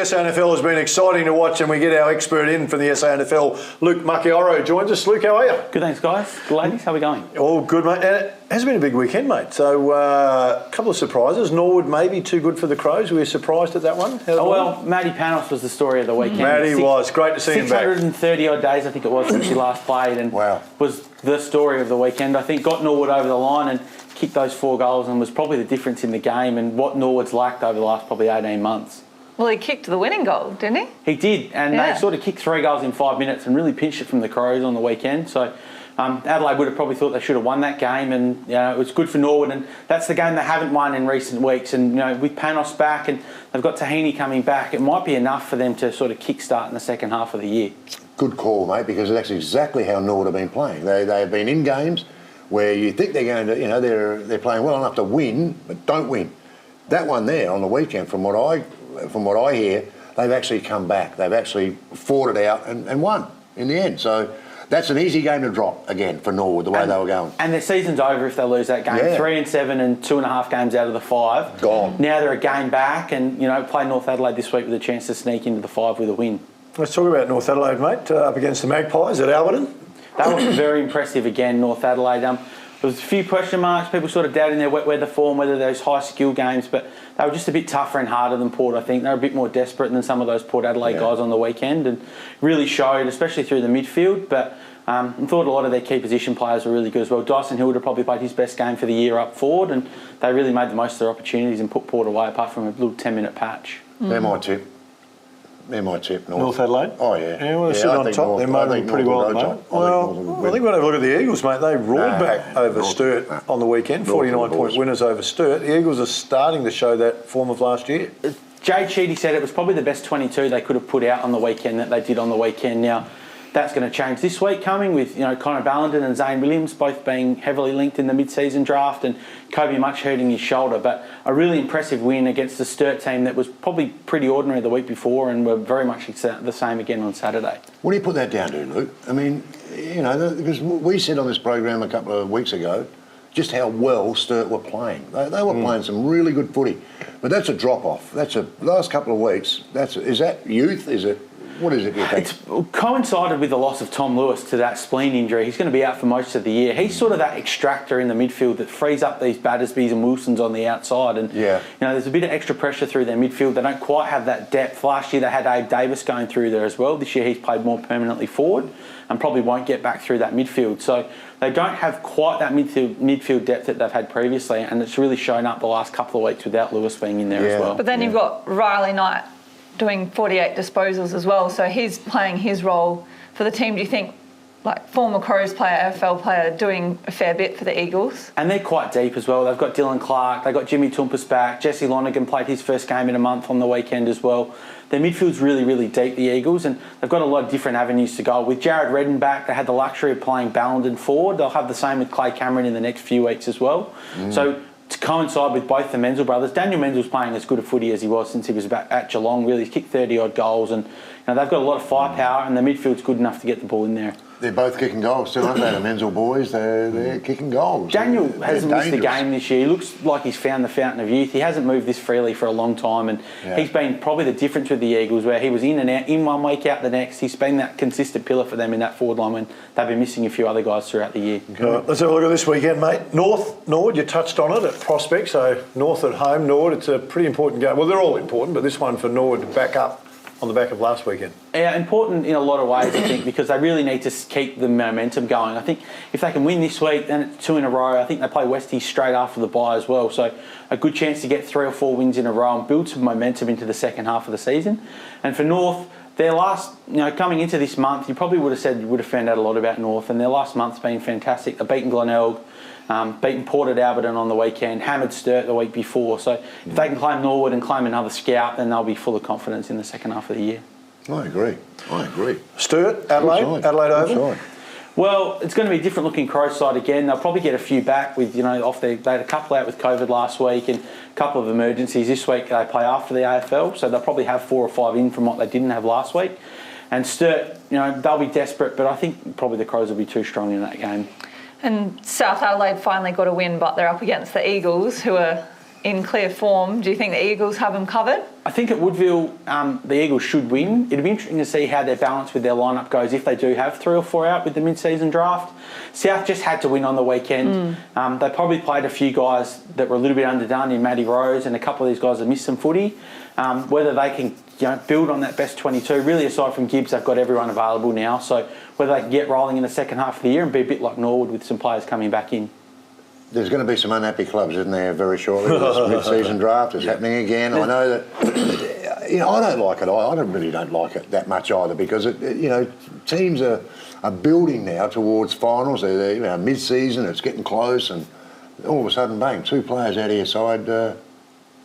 SANFL has been exciting to watch, and we get our expert in from the SANFL, Luke Marchioro, joins us. Luke, how are you? Good, thanks, guys. Ladies, how are we going? All good, mate. And it has been a big weekend, mate. So a couple of surprises. Norwood maybe too good for the Crows. Were you surprised at that one? Matty Panos was the story of the weekend. Matty was. Great to see him back. 630 odd days, I think it was, since he last played, and was the story of the weekend. I think got Norwood over the line and kicked those 4 goals and was probably the difference in the game and what Norwood's lacked over the last probably 18 months. Well, he kicked the winning goal, didn't he? He did, and they sort of kicked 3 goals in 5 minutes and really pinched it from the Crows on the weekend. So Adelaide would have probably thought they should have won that game, and it was good for Norwood, and that's the game they haven't won in recent weeks. And with Panos back and they've got Tahini coming back, it might be enough for them to sort of kick-start in the second half of the year. Good call, mate, because that's exactly how Norwood have been playing. They have been in games where you think they're going to, they're playing well enough to win, but don't win. That one there on the weekend, from what I hear, they've actually come back. They've actually fought it out and won in the end. So that's an easy game to drop again for Norwood, the way they were going. And their season's over if they lose that game. 3-7 and 2.5 games out of the 5. Gone. Now they're a game back, and play North Adelaide this week with a chance to sneak into the 5 with a win. Let's talk about North Adelaide, mate. Up against the Magpies at Alberton. That was very impressive again, North Adelaide. There was a few question marks, people sort of doubting their wet weather form, whether those high skill games, but they were just a bit tougher and harder than Port, I think. They were a bit more desperate than some of those Port Adelaide guys on the weekend, and really showed, especially through the midfield. But I thought a lot of their key position players were really good as well. Dyson Hilder probably played his best game for the year up forward, and they really made the most of their opportunities and put Port away, apart from a little 10-minute patch. They're my tip. They're my tip. North Adelaide? Oh, yeah. Yeah, well, they're sitting on top. They're moving pretty well at the moment. Well, I think when I look at the Eagles, mate, they roared back over Sturt on the weekend. 49-point winners over Sturt. The Eagles are starting to show that form of last year. Jade Sheedy said it was probably the best 22 they could have put out on the weekend that they did on the weekend. Now, that's going to change this week coming with Connor Ballenden and Zane Williams both being heavily linked in the mid-season draft, and Kobe Much hurting his shoulder. But a really impressive win against the Sturt team that was probably pretty ordinary the week before and were very much the same again on Saturday. What do you put that down to, Luke? I mean, because we said on this program a couple of weeks ago just how well Sturt were playing. They were playing some really good footy. But that's a drop-off. That's a last couple of weeks. Is that youth? Is it? What is it, you think? It's coincided with the loss of Tom Lewis to that spleen injury. He's going to be out for most of the year. He's sort of that extractor in the midfield that frees up these Battersbys and Wilsons on the outside. And, there's a bit of extra pressure through their midfield. They don't quite have that depth. Last year they had Abe Davis going through there as well. This year he's played more permanently forward and probably won't get back through that midfield. So they don't have quite that midfield depth that they've had previously, and it's really shown up the last couple of weeks without Lewis being in there as well. But then you've got Riley Knight doing 48 disposals as well, so he's playing his role for the team. Do you think, like former Crows player, AFL player, doing a fair bit for the Eagles? And they're quite deep as well. They've got Dylan Clark, they've got Jimmy Toumpas back, Jesse Lonergan played his first game in a month on the weekend as well. Their midfield's really, really deep, the Eagles, and they've got a lot of different avenues to go. With Jared Redden back, they had the luxury of playing Ballenden forward. They'll have the same with Clay Cameron in the next few weeks as well. So to coincide with both the Menzel brothers, Daniel Menzel's playing as good a footy as he was since he was back at Geelong. Really, he's kicked 30-odd goals, and they've got a lot of firepower, and the midfield's good enough to get the ball in there. They're both kicking goals too, aren't they? The Menzel boys, they're kicking goals. Daniel hasn't missed a game this year. He looks like he's found the fountain of youth. He hasn't moved this freely for a long time, and he's been probably the difference with the Eagles, where he was in and out, in one week, out the next. He's been that consistent pillar for them in that forward line when they've been missing a few other guys throughout the year. Let's have a look at this weekend, mate. Norwood, you touched on it at Prospect, so North at home, Norwood, it's a pretty important game. Well, they're all important, but this one for Norwood to back up on the back of last weekend. Yeah, important in a lot of ways, I think, because they really need to keep the momentum going. I think if they can win this week, then it's 2 in a row. I think they play Westies straight after the bye as well, so a good chance to get 3 or 4 wins in a row and build some momentum into the second half of the season. And for North, their last, coming into this month, you probably would have said you would have found out a lot about North, and their last month's been fantastic. They've beaten Glenelg, beaten Port at Alberton on the weekend, hammered Sturt the week before. So if they can claim Norwood and claim another scout, then they'll be full of confidence in the second half of the year. I agree. Sturt, Adelaide Oval. Well, it's going to be a different looking Crows side again. They'll probably get a few back with, they had a couple out with COVID last week and a couple of emergencies. This week they play after the AFL, so they'll probably have 4 or 5 in from what they didn't have last week. And Sturt, they'll be desperate, but I think probably the Crows will be too strong in that game. And South Adelaide finally got a win, but they're up against the Eagles, who are in clear form. Do you think the Eagles have them covered? I think at Woodville, the Eagles should win. It'd be interesting to see how their balance with their lineup goes if they do have 3 or 4 out with the mid-season draft. South just had to win on the weekend. They probably played a few guys that were a little bit underdone in Matty Rose, and a couple of these guys have missed some footy. Whether they can build on that best 22, really aside from Gibbs, they've got everyone available now. So whether they can get rolling in the second half of the year and be a bit like Norwood with some players coming back in. There's going to be some unhappy clubs, isn't there, very shortly? This mid-season draft is happening again. I know that, I don't like it. I really don't like it that much either, because, teams are building now towards finals. They're mid-season, it's getting close, and all of a sudden, bang, 2 players out of your side.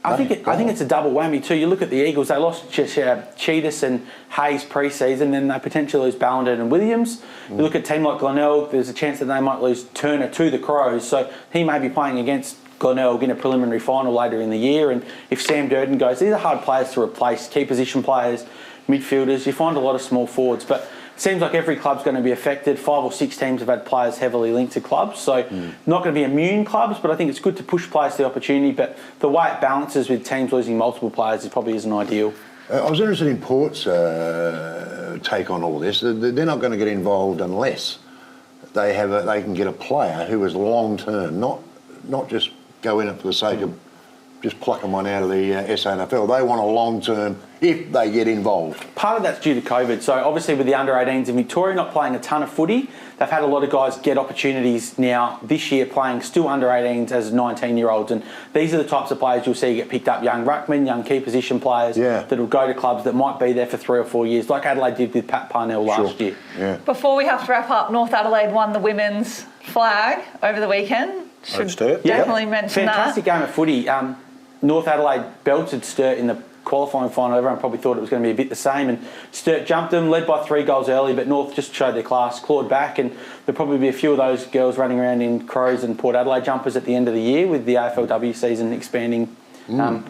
I think it's a double whammy too. You look at the Eagles; they lost Cheetahs and Hayes pre-season, then they potentially lose Ballender and Williams. You look at a team like Glenelg; there's a chance that they might lose Turner to the Crows, so he may be playing against Glenelg in a preliminary final later in the year. And if Sam Durden goes, these are hard players to replace, key position players, midfielders. You find a lot of small forwards, but it seems like every club's going to be affected. 5 or 6 teams have had players heavily linked to clubs, so not going to be immune clubs, but I think it's good to push players to the opportunity. But the way it balances with teams losing multiple players probably isn't ideal. I was interested in Port's take on all this. They're not going to get involved unless they can get a player who is long term, not just go in it for the sake of just plucking one out of the SANFL. They want a long term if they get involved. Part of that's due to COVID. So obviously with the under-18s in Victoria not playing a ton of footy, they've had a lot of guys get opportunities now this year playing still under-18s as 19-year-olds. And these are the types of players you'll see get picked up, young ruckmen, young key position players that will go to clubs that might be there for 3 or 4 years, like Adelaide did with Pat Parnell last year. Yeah. Before we have to wrap up, North Adelaide won the women's flag over the weekend. Should definitely mention that. Fantastic game of footy. North Adelaide belted Sturt in the qualifying final. Everyone probably thought it was going to be a bit the same, and Sturt jumped them, led by 3 goals early, but North just showed their class, clawed back, and there'll probably be a few of those girls running around in Crows and Port Adelaide jumpers at the end of the year, with the AFLW season expanding,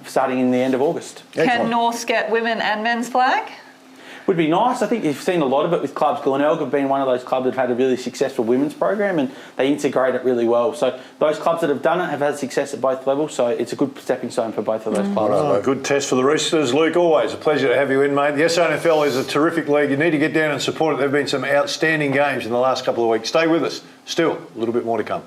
starting in the end of August. Can North get women and men's flag? Would be nice. I think you've seen a lot of it with clubs. Glenelg have been one of those clubs that have had a really successful women's program, and they integrate it really well. So those clubs that have done it have had success at both levels, so it's a good stepping stone for both of those clubs. Oh, good test for the Roosters. Luke, always a pleasure to have you in, mate. The SANFL is a terrific league. You need to get down and support it. There have been some outstanding games in the last couple of weeks. Stay with us. Still, a little bit more to come.